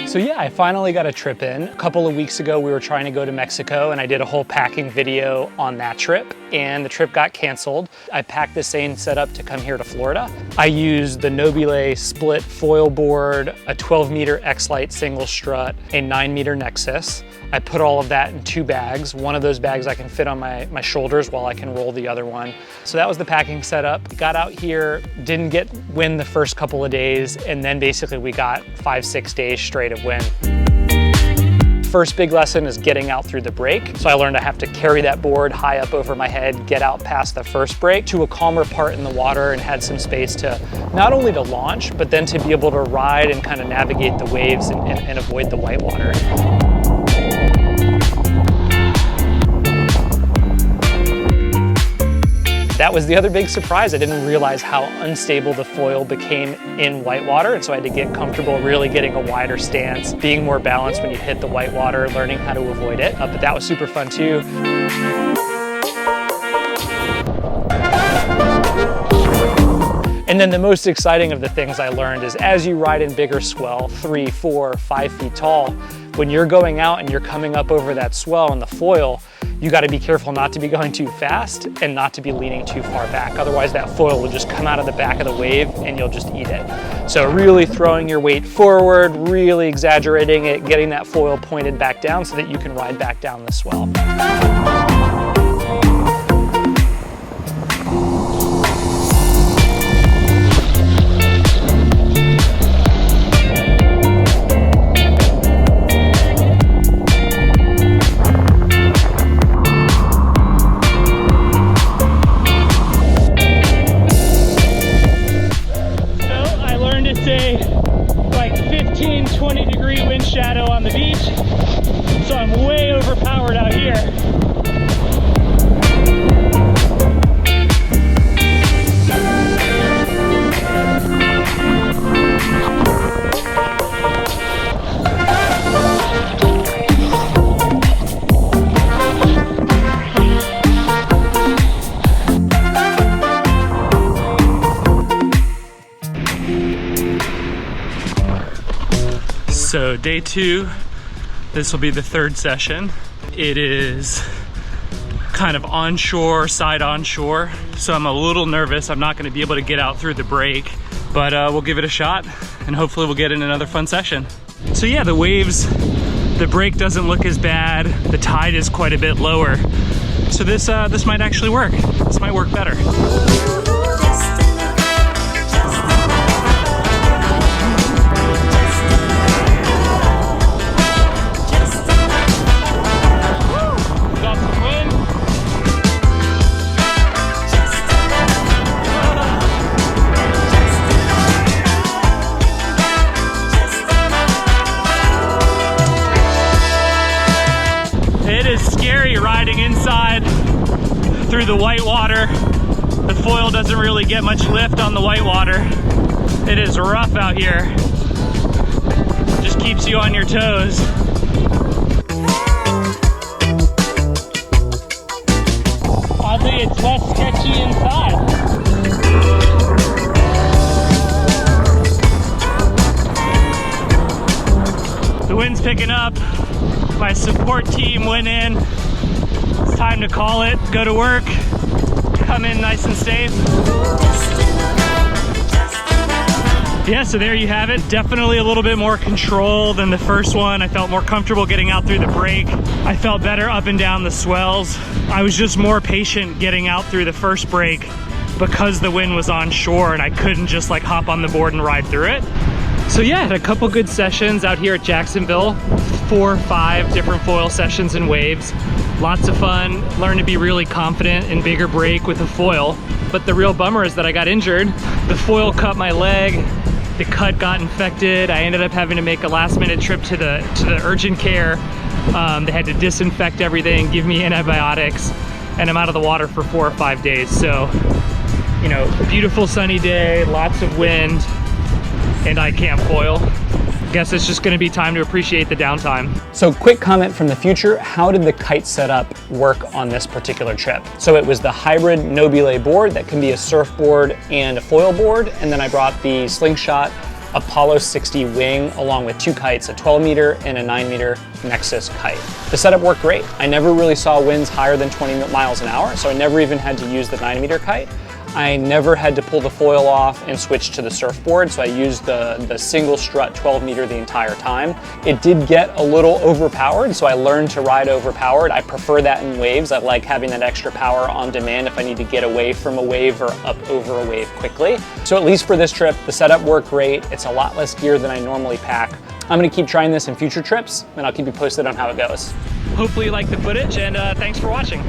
So yeah, I finally got a trip in. A couple of weeks ago, we were trying to go to Mexico and I did a whole packing video on that trip and the trip got canceled. I packed the same setup to come here to Florida. I used the Nobile split foil board, a 12-meter Xlite single strut, a 9-meter Nexus. I put all of that in 2 bags. One of those bags I can fit on my shoulders while I can roll the other one. So that was the packing setup. Got out here, didn't get wind the first couple of days, and then basically we got 5-6 days straight of wind. First big lesson is getting out through the break. So I learned I have to carry that board high up over my head, get out past the first break to a calmer part in the water and had some space to not only to launch, but then to be able to ride and kind of navigate the waves and avoid the whitewater. That was the other big surprise. I didn't realize how unstable the foil became in whitewater, and so I had to get comfortable really getting a wider stance, being more balanced when you hit the whitewater, learning how to avoid it. But that was super fun too. And then the most exciting of the things I learned is as you ride in bigger swell, 3, 4, 5 feet tall, when you're going out and you're coming up over that swell in the foil, you got to be careful not to be going too fast and not to be leaning too far back. Otherwise that foil will just come out of the back of the wave and you'll just eat it. So really throwing your weight forward, really exaggerating it, getting that foil pointed back down so that you can ride back down the swell. Shadow on the beach, so I'm way overpowered out here. So day 2, this will be the 3rd session. It is kind of onshore, side onshore, so I'm a little nervous. I'm not going to be able to get out through the break, but we'll give it a shot and hopefully we'll get in another fun session. So yeah, the waves, the break doesn't look as bad. The tide is quite a bit lower. So this might actually work. This might work better. Riding inside through the whitewater. The foil doesn't really get much lift on the whitewater. It is rough out here. Just keeps you on your toes. Oddly, it's less sketchy inside. The wind's picking up. My support team went in. It's time to call it, go to work, come in nice and safe. Yeah, so there you have it. Definitely a little bit more control than the first one. I felt more comfortable getting out through the break. I felt better up and down the swells. I was just more patient getting out through the first break because the wind was on shore and I couldn't just like hop on the board and ride through it. So yeah, had a couple good sessions out here at Jacksonville. 4 or 5 different foil sessions and waves. Lots of fun, learned to be really confident in bigger break with a foil. But the real bummer is that I got injured. The foil cut my leg, the cut got infected. I ended up having to make a last minute trip to the urgent care. They had to disinfect everything, give me antibiotics, and I'm out of the water for 4 or 5 days. So, you know, beautiful sunny day, lots of wind, and I can't foil. Guess it's just gonna be time to appreciate the downtime. So quick comment from the future, how did the kite setup work on this particular trip? So it was the hybrid Nobile board that can be a surfboard and a foil board, and then I brought the Slingshot Apollo 60 wing along with 2 kites, a 12 meter and a 9 meter Nexus kite. The setup worked great. I never really saw winds higher than 20 miles an hour, so I never even had to use the 9 meter kite. I never had to pull the foil off and switch to the surfboard, so I used the single strut 12 meter the entire time. It did get a little overpowered, so I learned to ride overpowered. I prefer that in waves. I like having that extra power on demand if I need to get away from a wave or up over a wave quickly. So at least for this trip, the setup worked great. It's a lot less gear than I normally pack. I'm gonna keep trying this in future trips, and I'll keep you posted on how it goes. Hopefully you like the footage, and thanks for watching.